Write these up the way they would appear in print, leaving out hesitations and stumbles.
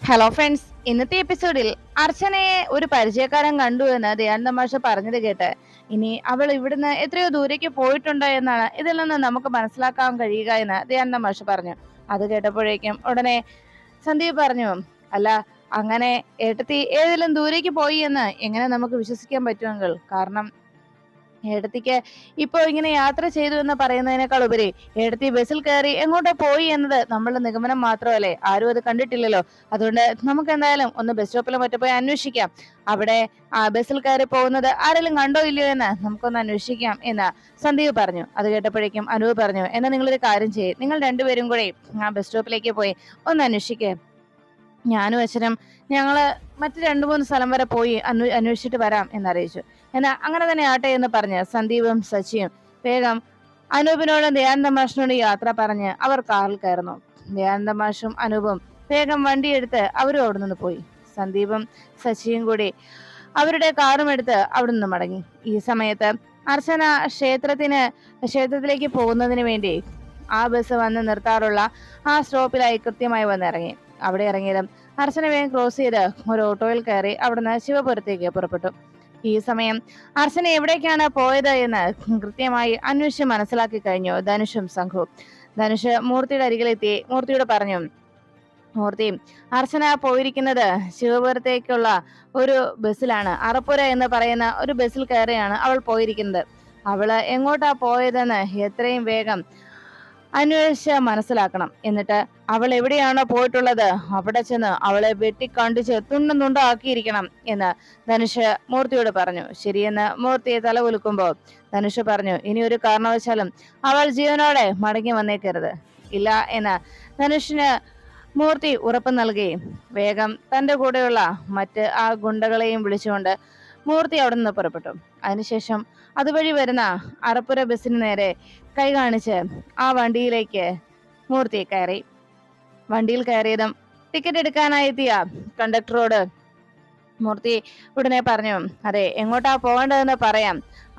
Hello friends, ഇന്നത്തെ എപ്പിസോഡിൽ അർച്ചനയെ ഒരു പരിചയക്കാരൻ കണ്ടു എന്ന് ദയാനന്ദ മാഷ് പറഞ്ഞത് കേട്ട് ഇനി അവൾ ഇവിടുന്ന് എത്രയോ ദൂരേക്ക് പോയിട്ടുണ്ട് എന്നാണ് ഇതിൽ നിന്ന് നമുക്ക് മനസ്സിലാക്കാൻ കഴിയുക എന്ന് ദയാനന്ദ മാഷ് പറഞ്ഞു. അത് കേട്ടപ്പോഴേക്കും ഉടനെ സന്ദീപ് പറഞ്ഞു, അല്ല അങ്ങനെ ഏട്ടത്തി ഏതെങ്കിലും ദൂരേക്ക് പോയി എന്ന് എങ്ങനെ നമുക്ക് വിശ്വസിക്കാൻ പറ്റുമെങ്കിൽ? കാരണം ഏടത്തിക്ക് ഇപ്പൊ ഇങ്ങനെ യാത്ര ചെയ്തു എന്ന് പറയുന്നതിനേക്കാൾ ഉപരി ഏടത്തി ബസ്സിൽ കയറി എങ്ങോട്ടോ പോയി എന്നത് നമ്മളുടെ നിഗമനം മാത്രമല്ലേ, ആരും അത് കണ്ടിട്ടില്ലല്ലോ. അതുകൊണ്ട് നമുക്ക് എന്തായാലും ഒന്ന് ബസ് സ്റ്റോപ്പിലും മറ്റു പോയി അന്വേഷിക്കാം. അവിടെ ബസ്സിൽ കയറി പോകുന്നത് ആരെങ്കിലും കണ്ടോ ഇല്ലയോ എന്ന് നമുക്കൊന്ന് അന്വേഷിക്കാം എന്ന് സന്ദീപ് പറഞ്ഞു. അത് കേട്ടപ്പോഴേക്കും അനൂപ് പറഞ്ഞു, എന്നാ നിങ്ങളൊരു കാര്യം ചെയ്യും, നിങ്ങൾ രണ്ടുപേരും കൂടെ ആ ബസ് സ്റ്റോപ്പിലേക്ക് പോയി ഒന്ന് അന്വേഷിക്കേ. ഞാനും അച്ഛനും ഞങ്ങള് മറ്റു 2-3 സ്ഥലം വരെ പോയി അന്വേഷിച്ചിട്ട് വരാം എന്നറിയിച്ചു. എന്നാ അങ്ങനെ തന്നെ ആട്ടെ എന്ന് പറഞ്ഞ് സന്ദീപും സച്ചിയും വേഗം അനൂപിനോടും ദയാനന്ദ മാഷിനോടും യാത്ര പറഞ്ഞ് അവർ കാറിൽ കയറുന്നു. ദയാനന്ദ മാഷും അനൂപും വേഗം വണ്ടിയെടുത്ത് അവരും അവിടെ നിന്ന് പോയി. സന്ദീപും സച്ചിയും കൂടി അവരുടെ കാറും എടുത്ത് അവിടെ നിന്ന് മടങ്ങി. ഈ സമയത്ത് അർച്ചന ക്ഷേത്രത്തിലേക്ക് പോകുന്നതിന് വേണ്ടി ആ ബസ് വന്ന് നിർത്താറുള്ള ആ സ്റ്റോപ്പിലായി കൃത്യമായി വന്നിറങ്ങി. അവിടെ ഇറങ്ങിയതും അർച്ചന വേഗം ക്രോസ് ചെയ്ത് ഒരു ഓട്ടോയിൽ കയറി അവിടുന്ന് ശിവപുരത്തേക്ക് പുറപ്പെട്ടു. ഈ സമയം അർച്ചന എവിടേക്കാണ് പോയത് എന്ന് കൃത്യമായി അന്വേഷിച്ച് മനസ്സിലാക്കി കഴിഞ്ഞു ധനുഷും സംഘവും. ധനുഷ് മൂർത്തിയുടെ അരികിലെത്തി മൂർത്തിയോട് പറഞ്ഞു, മൂർത്തി, അർച്ചന പോയിരിക്കുന്നത് ശിവപുരത്തേക്കുള്ള ഒരു ബസ്സിലാണ്. അറപ്പുര എന്ന് പറയുന്ന ഒരു ബസ്സിൽ കയറിയാണ് അവൾ പോയിരിക്കുന്നത്. അവള് എങ്ങോട്ടാ പോയതെന്ന് എത്രയും വേഗം അന്വേഷിച്ച് മനസ്സിലാക്കണം. എന്നിട്ട് അവൾ എവിടെയാണോ പോയിട്ടുള്ളത് അവിടെ ചെന്ന് അവളെ വെട്ടിക്കണ്ടിച്ച് തുണ്ടും തുണ്ടാക്കിയിരിക്കണം എന്ന് ധനുഷ് മൂർത്തിയോട് പറഞ്ഞു. ശരിയെന്ന് മൂർത്തിയെ തല കുലുക്കുമ്പോൾ ധനുഷ് പറഞ്ഞു, ഇനി ഒരു കാരണവശാലും അവൾ ജീവനോടെ മടങ്ങി വന്നേക്കരുത്. ഇല്ല എന്ന് ധനുഷിന് മൂർത്തി ഉറപ്പ് നൽകി വേഗം തന്റെ കൂടെയുള്ള മറ്റ് ആ ഗുണ്ടകളെയും വിളിച്ചുകൊണ്ട് മൂർത്തി അവിടെ നിന്ന് പുറപ്പെട്ടു. അതിനുശേഷം അതുവഴി വരുന്ന അറപ്പുര ബസ്സിന് നേരെ കൈ കാണിച്ച് ആ വണ്ടിയിലേക്ക് മൂർത്തി കയറി. വണ്ടിയിൽ കയറിയതും ടിക്കറ്റ് എടുക്കാനായി എത്തിയ കണ്ടക്ടറോട് മൂർത്തി ഉടനെ പറഞ്ഞു, അതെ, എങ്ങോട്ടാ പോകേണ്ടതെന്ന് പറയാം,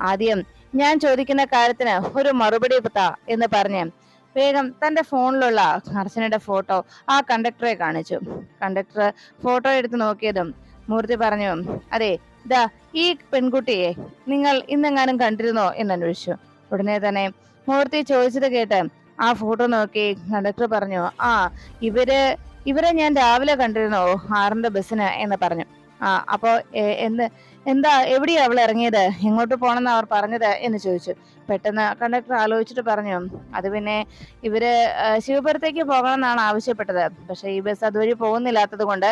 ആദ്യം ഞാൻ ചോദിക്കുന്ന കാര്യത്തിന് ഒരു മറുപടി താ എന്ന് പറഞ്ഞ് വേഗം തന്റെ ഫോണിലുള്ള അർച്ചനയുടെ ഫോട്ടോ ആ കണ്ടക്ടറെ കാണിച്ചു. കണ്ടക്ടർ ഫോട്ടോ എടുത്ത് നോക്കിയതും മൂർത്തി പറഞ്ഞു, അതെ, ദാ ഈ പെൺകുട്ടിയെ നിങ്ങൾ ഇന്നെങ്ങാനും കണ്ടിരുന്നോ എന്ന് അന്വേഷിച്ചു. ഉടനെ തന്നെ മൂർത്തി ചോദിച്ചത് കേട്ട് ആ ഫോട്ടോ നോക്കി കണ്ടക്ടർ പറഞ്ഞു, ആ ഇവരെ ഞാൻ രാവിലെ കണ്ടിരുന്നോ 6ന്റെ ബസ്സിന് എന്ന് പറഞ്ഞു. അപ്പോ എന്താ എവിടെയാ അവൾ ഇറങ്ങിയത്, എങ്ങോട്ട് പോണെന്ന് അവർ പറഞ്ഞത് എന്ന് ചോദിച്ചു. പെട്ടെന്ന് കണ്ടക്ടർ ആലോചിച്ചിട്ട് പറഞ്ഞു, അത് പിന്നെ ഇവര് ശിവപുരത്തേക്ക് പോകണമെന്നാണ് ആവശ്യപ്പെട്ടത്. പക്ഷെ ഈ ബസ് അതുവഴി പോകുന്നില്ലാത്തത് കൊണ്ട്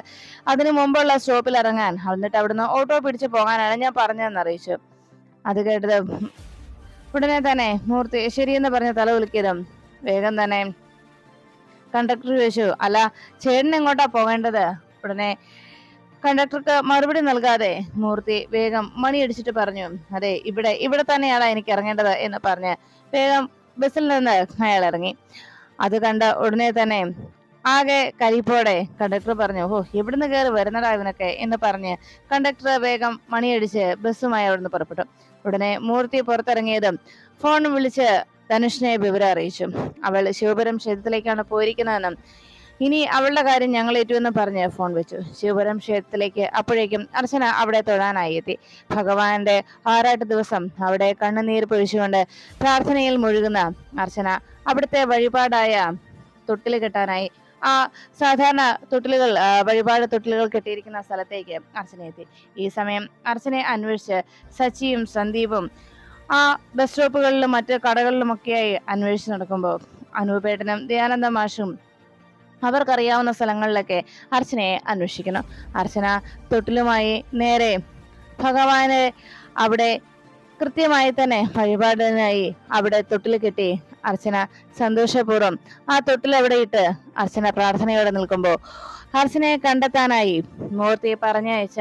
അതിനു മുമ്പുള്ള സ്റ്റോപ്പിൽ ഇറങ്ങാൻ, എന്നിട്ട് അവിടുന്ന് ഓട്ടോ പിടിച്ച് പോകാനാണ് ഞാൻ പറഞ്ഞതെന്ന് അറിയിച്ചു. അത് കേട്ടത് ഉടനെ തന്നെ മൂർത്തി ശരിയെന്ന് പറഞ്ഞ് തല കുലുക്കിയതും വേഗം തന്നെ കണ്ടക്ടർ ചോദിച്ചു, അല്ല ചേട്ടൻ എങ്ങോട്ടാ പോകേണ്ടത്? ഉടനെ കണ്ടക്ടർക്ക് മറുപടി നൽകാതെ മൂർത്തി വേഗം മണിയടിച്ചിട്ട് പറഞ്ഞു, അതെ, ഇവിടെ തന്നെയാണ് എനിക്ക് ഇറങ്ങേണ്ടത് എന്ന് പറഞ്ഞ് വേഗം ബസ്സിൽ നിന്ന് അയാൾ ഇറങ്ങി. അത് കണ്ട ഉടനെ തന്നെ ആകെ കരിപ്പോടെ കണ്ടക്ടർ പറഞ്ഞു, ഓ, എവിടുന്ന് കയറി വരുന്നടാ ഇവനൊക്കെ എന്ന് പറഞ്ഞ് കണ്ടക്ടർ വേഗം മണിയടിച്ച് ബസ്സുമായി അവിടുന്ന് പുറപ്പെട്ടു. ഉടനെ മൂർത്തി പുറത്തിറങ്ങിയതും ഫോൺ വിളിച്ച് ധനുഷിനെ വിവരം അറിയിച്ചു. അവൾ ശിവപുരം ക്ഷേത്രത്തിലേക്കാണ് പോയിരിക്കുന്നതെന്നും ഇനി അവളുടെ കാര്യം ഞങ്ങൾ ഏറ്റുവെന്ന് പറഞ്ഞ് ഫോൺ വെച്ചു. ശിവപുരം ക്ഷേത്രത്തിലേക്ക് അപ്പോഴേക്കും അർച്ചന അവിടെ തൊഴാനായി എത്തി. ഭഗവാന്റെ ആറാട്ട് ദിവസം അവിടെ കണ്ണുനീർ പൊഴിച്ചുകൊണ്ട് പ്രാർത്ഥനയിൽ മുഴുകുന്ന അർച്ചന അവിടുത്തെ വഴിപാടായ തൊട്ടിൽ കെട്ടാനായി ആ സാധാരണ വഴിപാട് തൊട്ടിലുകൾ കെട്ടിയിരിക്കുന്ന സ്ഥലത്തേക്ക് അർച്ചന എത്തി. ഈ സമയം അർച്ചനയെ അന്വേഷിച്ച് സച്ചിയും സന്ദീപും ആ ബസ് സ്റ്റോപ്പുകളിലും മറ്റ് കടകളിലുമൊക്കെയായി അന്വേഷിച്ച് നടക്കുമ്പോൾ അനൂപേട്ടനും ദയാനന്ദ മാഷും അവർക്കറിയാവുന്ന സ്ഥലങ്ങളിലൊക്കെ അർച്ചനയെ അന്വേഷിക്കുന്നു. അർച്ചന തൊട്ടിലുമായി നേരെ ഭഗവാനെ അവിടെ കൃത്യമായി തന്നെ വഴിപാടിനായി അവിടെ തൊട്ടിൽ കെട്ടി അർച്ചന സന്തോഷപൂർവ്വം ആ തൊട്ടിൽ അവിടെ ഇട്ട് അർച്ചന പ്രാർത്ഥനയോടെ നിൽക്കുമ്പോൾ അർച്ചനയെ കണ്ടെത്താനായി മൂർത്തി പറഞ്ഞയച്ച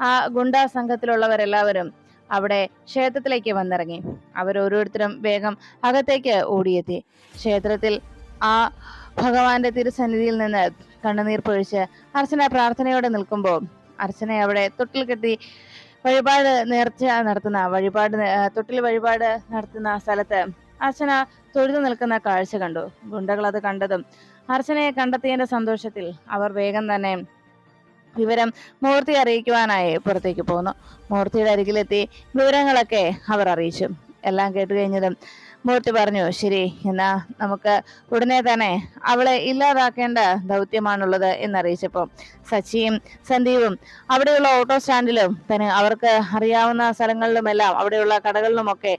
ആ ഗുണ്ടാ സംഘത്തിലുള്ളവരെല്ലാവരും അവിടെ ക്ഷേത്രത്തിലേക്ക് വന്നിറങ്ങി. അവരോരോരുത്തരും വേഗം അകത്തേക്ക് ഓടിയെത്തി. ക്ഷേത്രത്തിൽ ആ ഭഗവാന്റെ തിരുസന്നിധിയിൽ നിന്ന് കണ്ണുനീർ പൊഴിച്ച് അർച്ചന പ്രാർത്ഥനയോടെ നിൽക്കുമ്പോൾ അർച്ചന അവിടെ തൊട്ടിൽ കെട്ടി തൊട്ടിൽ വഴിപാട് നടത്തുന്ന സ്ഥലത്ത് അർച്ചന തൊഴുതു നിൽക്കുന്ന കാഴ്ച കണ്ടു. ഗുണ്ടകൾ അത് കണ്ടതും അർച്ചനയെ കണ്ടെത്തിയതിന്റെ സന്തോഷത്തിൽ അവർ വേഗം തന്നെ വിവരം മൂർത്തി അറിയിക്കുവാനായി പുറത്തേക്ക് പോന്നു. മൂർത്തിയുടെ അരികിലെത്തി വിവരങ്ങളൊക്കെ അവർ അറിയിച്ചു. എല്ലാം കേട്ട് കഴിഞ്ഞതും മൂർത്തി പറഞ്ഞു, ശരി, എന്നാ നമുക്ക് ഉടനെ തന്നെ അവളെ ഇല്ലാതാക്കേണ്ട ദൗത്യമാണുള്ളത് എന്നറിയിച്ചപ്പോൾ സച്ചിയും സന്ദീപും അവിടെയുള്ള ഓട്ടോ സ്റ്റാൻഡിലും തന്നെ അവർക്ക് അറിയാവുന്ന സ്ഥലങ്ങളിലുമെല്ലാം അവിടെയുള്ള കടകളിലുമൊക്കെ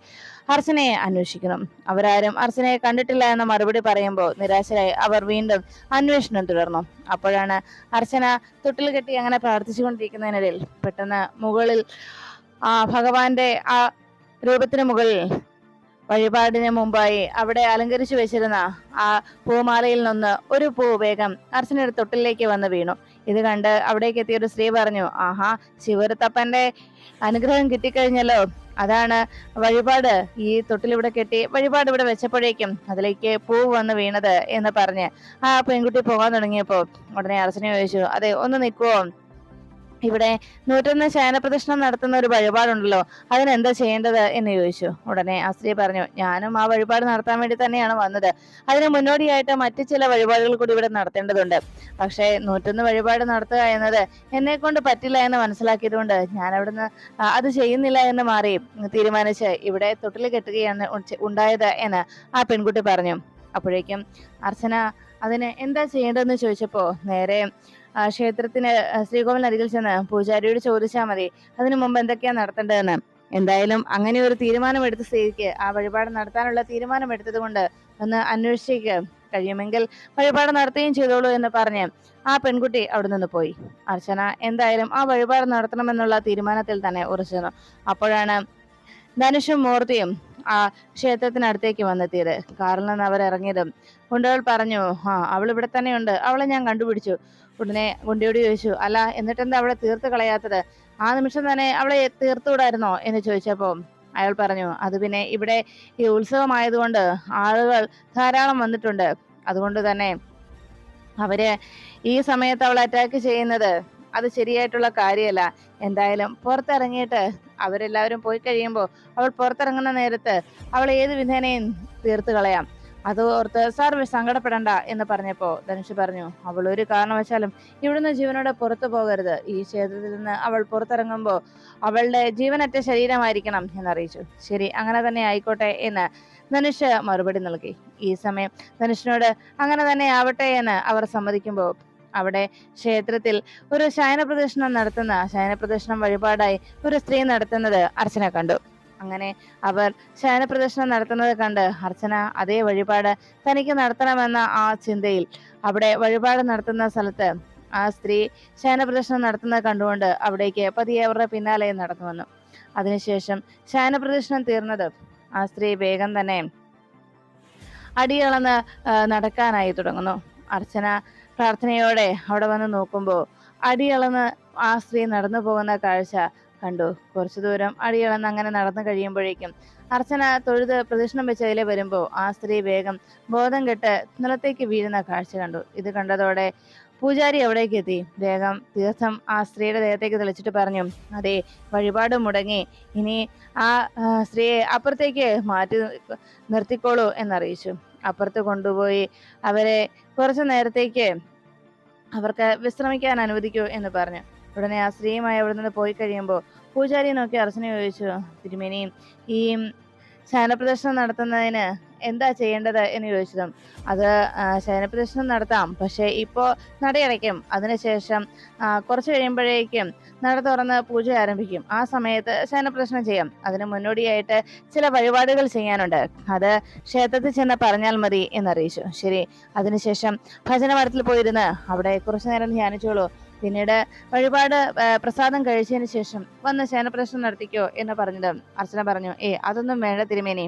അർച്ചനയെ അന്വേഷിക്കണം. അവരാരും അർച്ചനയെ കണ്ടിട്ടില്ല എന്ന മറുപടി പറയുമ്പോൾ നിരാശരായി അവർ വീണ്ടും അന്വേഷണം തുടർന്നു. അപ്പോഴാണ് അർച്ചന തൊട്ടിൽ കെട്ടി അങ്ങനെ പ്രാർത്ഥിച്ചുകൊണ്ടിരിക്കുന്നതിനിടയിൽ പെട്ടെന്ന് മുകളിൽ ഭഗവാന്റെ ആ രൂപത്തിന് മുകളിൽ വഴിപാടിന് മുമ്പായി അവിടെ അലങ്കരിച്ചു വെച്ചിരുന്ന ആ പൂമാലയിൽ നിന്ന് ഒരു പൂ വേഗം അർച്ചനയുടെ തൊട്ടിലേക്ക് വന്ന് വീണു. ഇത് കണ്ട് അവിടേക്ക് എത്തിയ ഒരു സ്ത്രീ പറഞ്ഞു, ആഹാ, ശിവരുത്തപ്പന്റെ അനുഗ്രഹം കിട്ടിക്കഴിഞ്ഞല്ലോ. അതാണ് വഴിപാട് ഈ തൊട്ടിലിവിടെ കെട്ടി വഴിപാട് ഇവിടെ വെച്ചപ്പോഴേക്കും അതിലേക്ക് പൂ വന്ന് വീണത് എന്ന് പറഞ്ഞ് ആ പെൺകുട്ടി പോകാൻ തുടങ്ങിയപ്പോ ഉടനെ അർച്ചന ചോദിച്ചു, അതെ, ഒന്ന് നിൽക്കുവോ? ഇവിടെ 101 ശയനപ്രദക്ഷിണം നടത്തുന്ന ഒരു വഴിപാടുണ്ടല്ലോ, അതിനെന്താ ചെയ്യേണ്ടത് എന്ന് ചോദിച്ചു. ഉടനെ ആ സ്ത്രീ പറഞ്ഞു, ഞാനും ആ വഴിപാട് നടത്താൻ വേണ്ടി തന്നെയാണ് വന്നത്. അതിന് മുന്നോടിയായിട്ട് മറ്റു ചില വഴിപാടുകൾ കൂടി ഇവിടെ നടത്തേണ്ടതുണ്ട്. പക്ഷേ 101 വഴിപാട് നടത്തുക എന്നത് എന്നെ കൊണ്ട് പറ്റില്ല എന്ന് മനസ്സിലാക്കിയതുകൊണ്ട് ഞാൻ അവിടുന്ന് അത് ചെയ്യുന്നില്ല എന്ന് മാറി തീരുമാനിച്ച് ഇവിടെ തൊട്ടിൽ കെട്ടുകയാണ് ഉണ്ടായത് എന്ന് ആ പെൺകുട്ടി പറഞ്ഞു. അപ്പോഴേക്കും അർച്ചന അതിന് എന്താ ചെയ്യേണ്ടതെന്ന് ചോദിച്ചപ്പോ നേരെ ക്ഷേത്രത്തിന് ശ്രീകോവിലിനരികിൽ ചെന്ന് പൂജാരിയോട് ചോദിച്ചാൽ മതി അതിനു മുമ്പ് എന്തൊക്കെയാ നടത്തേണ്ടതെന്ന്. എന്തായാലും അങ്ങനെ ഒരു തീരുമാനമെടുത്ത സ്ഥിതിക്ക് ആ വഴിപാട് നടത്താനുള്ള തീരുമാനമെടുത്തത് കൊണ്ട് ഒന്ന് അന്വേഷിച്ചേക്ക്, കഴിയുമെങ്കിൽ വഴിപാട് നടത്തുകയും ചെയ്തോളൂ എന്ന് പറഞ്ഞ് ആ പെൺകുട്ടി അവിടെ നിന്ന് പോയി. അർച്ചന എന്തായാലും ആ വഴിപാട് നടത്തണമെന്നുള്ള തീരുമാനത്തിൽ തന്നെ ഉറച്ചു. അപ്പോഴാണ് ധനുഷും മൂർത്തിയും ആ ക്ഷേത്രത്തിനടുത്തേക്ക് വന്നെത്തിയത്. കാറിൽ നിന്ന് അവർ ഇറങ്ങിയതും ഗുണ്ടകൾ പറഞ്ഞു, അവൾ ഇവിടെ തന്നെയുണ്ട്, അവളെ ഞാൻ കണ്ടുപിടിച്ചു. ഉടനെ ഗുണ്ടയോട് ചോദിച്ചു, അല്ല, എന്നിട്ടെന്താ അവളെ തീർത്ത് കളയാത്തത്? ആ നിമിഷം തന്നെ അവളെ തീർത്തുവിടായിരുന്നോ എന്ന് ചോദിച്ചപ്പോ അയാൾ പറഞ്ഞു, അത് പിന്നെ ഇവിടെ ഈ ഉത്സവമായതുകൊണ്ട് ആളുകൾ ധാരാളം വന്നിട്ടുണ്ട്, അതുകൊണ്ട് തന്നെ അവര് ഈ സമയത്ത് അവളെ അറ്റാക്ക് ചെയ്യുന്നത് അത് ശരിയായിട്ടുള്ള കാര്യമല്ല. എന്തായാലും പുറത്തിറങ്ങിയിട്ട് അവരെല്ലാവരും പോയി കഴിയുമ്പോൾ അവൾ പുറത്തിറങ്ങുന്ന നേരത്ത് അവൾ ഏത് വിധേനയും തീർത്ത് കളയാം. അത് ഓർത്ത് സാർ സങ്കടപ്പെടണ്ട എന്ന് പറഞ്ഞപ്പോ ധനുഷ് പറഞ്ഞു, അവൾ ഒരു കാരണവശാലും ഇവിടുന്ന് ജീവനോടെ പുറത്തു പോകരുത്. ഈ ക്ഷേത്രത്തിൽ നിന്ന് അവൾ പുറത്തിറങ്ങുമ്പോൾ അവളുടെ ജീവനറ്റ ശരീരമായിരിക്കണം എന്നറിയിച്ചു. ശരി, അങ്ങനെ തന്നെ ആയിക്കോട്ടെ എന്ന് ധനുഷ് മറുപടി നൽകി. ഈ സമയം ധനുഷിനോട് അങ്ങനെ തന്നെ ആവട്ടെ എന്ന് അവർ സമ്മതിക്കുമ്പോൾ അവിടെ ക്ഷേത്രത്തിൽ ഒരു ശയനപ്രദക്ഷിണം വഴിപാടായി ഒരു സ്ത്രീ നടത്തുന്നത് അർച്ചന കണ്ടു. അങ്ങനെ അവർ ശയനപ്രദക്ഷിണം നടത്തുന്നത് കണ്ട് അർച്ചന അതേ വഴിപാട് തനിക്ക് നടത്തണമെന്ന ആ ചിന്തയിൽ അവിടെ വഴിപാട് നടത്തുന്ന സ്ഥലത്ത് ആ സ്ത്രീ ശയനപ്രദക്ഷിണം നടത്തുന്നത് കണ്ടുകൊണ്ട് അവിടേക്ക് പതിയെ അവരുടെ പിന്നാലെ നടന്നു വന്നു. അതിനുശേഷം ശയനപ്രദക്ഷിണം തീർന്നത് ആ സ്ത്രീ വേഗം തന്നെ അടിയളന്ന് നടക്കാനായി തുടങ്ങുന്നു. അർച്ചന പ്രാർത്ഥനയോടെ അവിടെ വന്ന് നോക്കുമ്പോൾ അടിയളന്ന് ആ സ്ത്രീ നടന്നു പോകുന്ന കാഴ്ച കണ്ടു. കുറച്ചു ദൂരം അടിയളന്ന് അങ്ങനെ നടന്നു കഴിയുമ്പോഴേക്കും അർച്ചന തൊഴുത് പ്രദക്ഷിണം വെച്ചതിലെ വരുമ്പോൾ ആ സ്ത്രീ വേഗം ബോധം കെട്ട് നിലത്തേക്ക് വീഴുന്ന കാഴ്ച കണ്ടു. ഇത് കണ്ടതോടെ പൂജാരി അവിടേക്ക് എത്തി വേഗം തീർത്ഥം ആ സ്ത്രീയുടെ ദേഹത്തേക്ക് തെളിച്ചിട്ട് പറഞ്ഞു, അതെ, വഴിപാട് മുടങ്ങി, ഇനി ആ സ്ത്രീയെ അപ്പുറത്തേക്ക് മാറ്റി നിർത്തിക്കോളൂ എന്നറിയിച്ചു. അപ്പുറത്ത് കൊണ്ടുപോയി അവരെ കുറച്ചു നേരത്തേക്ക് അവർക്ക് വിശ്രമിക്കാൻ അനുവദിക്കൂ എന്ന് പറഞ്ഞു. ഉടനെ ആ സ്ത്രീയുമായി അവിടെ നിന്ന് പോയി കഴിയുമ്പോൾ പൂജാരി നോക്കി അർച്ചന ചോദിച്ചു, തിരുമേനി, ഈ ശയനപ്രദക്ഷിണം നടത്തുന്നതിന് എന്താ ചെയ്യേണ്ടത് എന്ന് ചോദിച്ചതും അത് ശയനപ്രദക്ഷിണം നടത്താം, പക്ഷെ ഇപ്പോ നടയടയ്ക്കും, അതിനുശേഷം കുറച്ച് കഴിയുമ്പോഴേക്കും നട തുറന്ന് പൂജ ആരംഭിക്കും. ആ സമയത്ത് ശയനപ്രദക്ഷിണം ചെയ്യാം. അതിന് മുന്നോടിയായിട്ട് ചില വഴിപാടുകൾ ചെയ്യാനുണ്ട്, അത് ക്ഷേത്രത്തിൽ ചെന്ന് പറഞ്ഞാൽ മതി എന്നറിയിച്ചു. ശരി, അതിനുശേഷം ഭജനമരത്തിൽ പോയിരുന്ന് അവിടെ കുറച്ചു നേരം ധ്യാനിച്ചോളൂ, പിന്നീട് വഴിപാട് പ്രസാദം കഴിച്ചതിന് ശേഷം വന്ന് ശയനപ്രദക്ഷിണം നടത്തിക്കോ എന്ന് പറഞ്ഞത് അർച്ചന പറഞ്ഞു, അതൊന്നും വേണ്ട തിരുമേനി,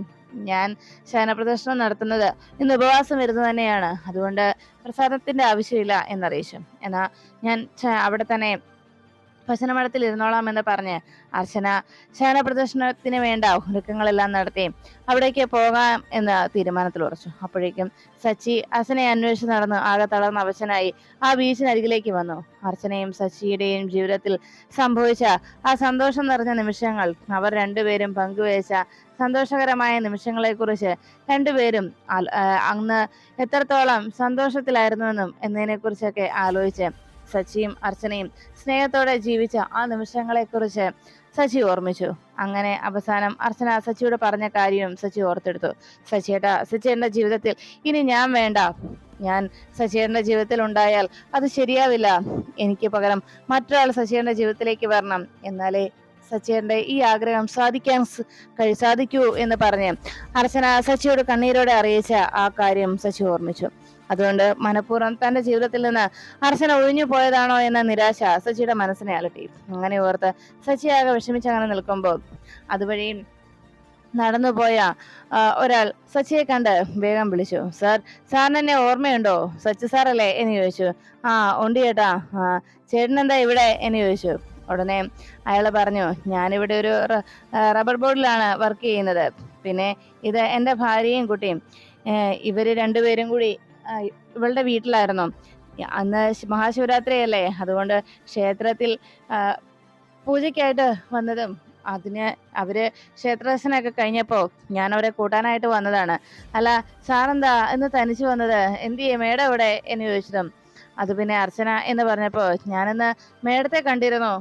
ഞാൻ ശയനപ്രദക്ഷിണം നടത്തുന്നത് ഇന്ന് ഉപവാസം വരുന്നത് തന്നെയാണ്, അതുകൊണ്ട് പ്രസാദത്തിന്റെ ആവശ്യമില്ല എന്നറിയിച്ചു. എന്നാൽ ഞാൻ അവിടെ തന്നെ ഭജനമഠത്തിൽ ഇരുന്നോളാം എന്ന് പറഞ്ഞ് അർച്ചന ശയനപ്രദക്ഷിണത്തിന് വേണ്ട ഒരുക്കങ്ങളെല്ലാം നടത്തി അവിടേക്ക് പോകാം എന്ന തീരുമാനത്തിൽ ഉറച്ചു. അപ്പോഴേക്കും സച്ചി അർച്ചനയെ അന്വേഷിച്ച് നടന്ന് ആകെ തളർന്ന അവശനായി ആ ബീച്ചിനരികിലേക്ക് വന്നു. അർച്ചനയും സച്ചിയുടെയും ജീവിതത്തിൽ സംഭവിച്ച ആ സന്തോഷം നിറഞ്ഞ നിമിഷങ്ങൾ, അവർ രണ്ടുപേരും പങ്കുവച്ച സന്തോഷകരമായ നിമിഷങ്ങളെക്കുറിച്ച് രണ്ടുപേരും അന്ന് എത്രത്തോളം സന്തോഷത്തിലായിരുന്നുവെന്നും എന്നതിനെ കുറിച്ചൊക്കെ ആലോചിച്ച് സച്ചിയും അർച്ചനയും സ്നേഹത്തോടെ ജീവിച്ച ആ നിമിഷങ്ങളെക്കുറിച്ച് സച്ചി ഓർമ്മിച്ചു. അങ്ങനെ അവസാനം അർച്ചന സച്ചിയോട് പറഞ്ഞ കാര്യവും സച്ചി ഓർത്തെടുത്തു. സച്ചിയേട്ടന്റെ ജീവിതത്തിൽ ഇനി ഞാൻ വേണ്ട. ഞാൻ സച്ചിയേട്ടന്റെ ജീവിതത്തിൽ ഉണ്ടായാൽ അത് ശരിയാവില്ല. എനിക്ക് പകരം മറ്റൊരാൾ സച്ചിയേട്ടന്റെ ജീവിതത്തിലേക്ക് വരണം. എന്നാലേ സച്ചിയേട്ടന്റെ ഈ ആഗ്രഹം സാധിക്കൂ എന്ന് പറഞ്ഞ് അർച്ചന സച്ചിയോട് കണ്ണീരോടെ അറിയിച്ച ആ കാര്യം സച്ചി ഓർമ്മിച്ചു. അതുകൊണ്ട് മനഃപൂർവ്വം തന്റെ ജീവിതത്തിൽ നിന്ന് അർച്ചന ഒഴിഞ്ഞു പോയതാണോ എന്ന നിരാശ സച്ചിയുടെ മനസ്സിനെ അലട്ടി. അങ്ങനെ ഓർത്ത് സച്ചി ആകെ വിഷമിച്ചങ്ങനെ നിൽക്കുമ്പോൾ അതുവഴി നടന്നുപോയ ഒരാൾ സച്ചിയെ കണ്ട് വേഗം വിളിച്ചു. സാറിന് എന്നെ ഓർമ്മയുണ്ടോ? സച്ചി സാറല്ലേ എന്ന് ചോദിച്ചു. ആ ഉണ്ട് ചേട്ടാ. ചേട്ടനെന്താ ഇവിടെ എന്ന് ചോദിച്ചു. ഉടനെ അയാൾ പറഞ്ഞു, ഞാനിവിടെ ഒരു റബ്ബർ ബോർഡിലാണ് വർക്ക് ചെയ്യുന്നത്. പിന്നെ ഇത് എൻ്റെ ഭാര്യയും കുട്ടിയും. ഇവര് രണ്ടുപേരും കൂടി ഇവളുടെ വീട്ടിലായിരുന്നു. അന്ന് മഹാശിവരാത്രി അല്ലേ, അതുകൊണ്ട് ക്ഷേത്രത്തിൽ പൂജയ്ക്കായിട്ട് വന്നതും അതിന് അവര് ക്ഷേത്രദർശനമൊക്കെ കഴിഞ്ഞപ്പോ ഞാൻ അവരെ കൂട്ടാനായിട്ട് വന്നതാണ്. അല്ല സാറെന്താ ഇന്ന് തനിച്ചു വന്നത്? എന്തിയെ മേഡം ഇവിടെ എന്ന് ചോദിച്ചതും അത് പിന്നെ അർച്ചന എന്ന് പറഞ്ഞപ്പോ ഞാനിന്ന് മേഡത്തെ കണ്ടിരുന്നു,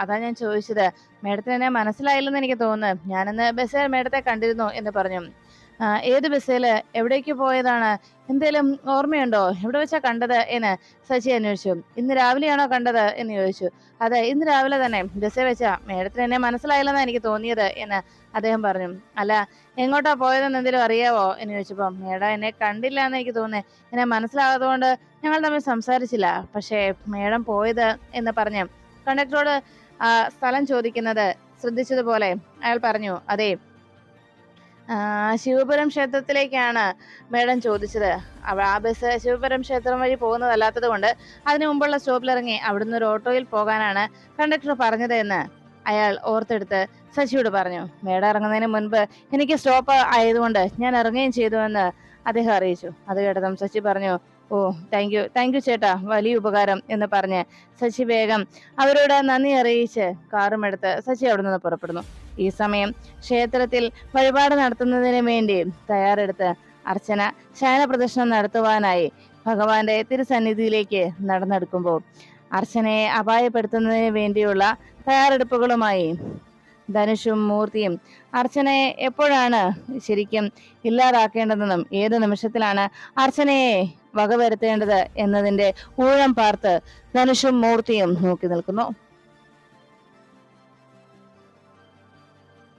അതാ ഞാൻ ചോദിച്ചത്. മേഡത്തിന് എന്നെ മനസ്സിലായില്ലെന്ന് എനിക്ക് തോന്നുന്നു. ഞാനിന്ന് ബസ്സിൽ മേഡത്തെ കണ്ടിരുന്നു എന്ന് പറഞ്ഞു. ഏത് ബസ്സിൽ എവിടേക്ക് പോയതാണ്? എന്തേലും ഓർമ്മയുണ്ടോ? എവിടെ വെച്ചാ കണ്ടത് എന്ന് സച്ചി അന്വേഷിച്ചു. ഇന്ന് രാവിലെയാണോ കണ്ടത് എന്ന് ചോദിച്ചു. അതെ, ഇന്ന് രാവിലെ തന്നെ ബസ്സിൽ വെച്ചാ. മേഡത്തിന് എന്നെ മനസ്സിലായില്ലെന്നാണ് എനിക്ക് തോന്നിയത് എന്ന് അദ്ദേഹം പറഞ്ഞു. അല്ല എങ്ങോട്ടാ പോയതെന്ന് എന്തെങ്കിലും അറിയാവോ എന്ന് ചോദിച്ചപ്പോ മേഡം എന്നെ കണ്ടില്ല എന്ന് എനിക്ക് തോന്നുന്നേ. എന്നെ മനസ്സിലാകാത്തതുകൊണ്ട് ഞങ്ങൾ തമ്മിൽ സംസാരിച്ചില്ല. പക്ഷേ മേഡം പോയത് എന്ന് പറഞ്ഞ് കണ്ടക്ടറോട് സ്ഥലം ചോദിക്കുന്നത് ശ്രദ്ധിച്ചതുപോലെ അയാൾ പറഞ്ഞു, അതെ ശിവപുരം ക്ഷേത്രത്തിലേക്കാണ് മേഡം ചോദിച്ചത്. ആ ബസ് ശിവപുരം ക്ഷേത്രം വഴി പോകുന്നതല്ലാത്തത് കൊണ്ട് അതിനു മുമ്പുള്ള സ്റ്റോപ്പിലിറങ്ങി അവിടുന്ന് ഒരു ഓട്ടോയിൽ പോകാനാണ് കണ്ടക്ടർ പറഞ്ഞത് എന്ന് അയാൾ ഓർത്തെടുത്ത് സച്ചിയോട് പറഞ്ഞു. മേഡം ഇറങ്ങുന്നതിന് മുൻപ് എനിക്ക് സ്റ്റോപ്പ് ആയതുകൊണ്ട് ഞാൻ ഇറങ്ങുകയും ചെയ്തു എന്ന് അദ്ദേഹം അറിയിച്ചു. അത് കേട്ടതും സച്ചി പറഞ്ഞു, ഓ താങ്ക് യു ചേട്ടാ, വലിയ ഉപകാരം എന്ന് പറഞ്ഞ് സച്ചി വേഗം അവരോട് നന്ദി അറിയിച്ച് കാറും എടുത്ത് സച്ചി അവിടെ നിന്ന് പുറപ്പെടുന്നു. ഈ സമയം ക്ഷേത്രത്തിൽ വഴിപാട് നടത്തുന്നതിന് വേണ്ടി തയ്യാറെടുത്ത് അർച്ചന ശയന പ്രദർശനം നടത്തുവാനായി ഭഗവാന്റെ തിരുസന്നിധിയിലേക്ക് നടന്നെടുക്കുമ്പോൾ അർച്ചനയെ അപായപ്പെടുത്തുന്നതിന് വേണ്ടിയുള്ള തയ്യാറെടുപ്പുകളുമായി ധനുഷും മൂർത്തിയും അർച്ചനയെ എപ്പോഴാണ് ശരിക്കും ഇല്ലാതാക്കേണ്ടതെന്നും ഏത് നിമിഷത്തിലാണ് അർച്ചനയെ വകവരുത്തേണ്ടത് എന്നതിന്റെ ഊഴം പാർത്ത് ധനുഷും മൂർത്തിയും നോക്കി നിൽക്കുന്നു.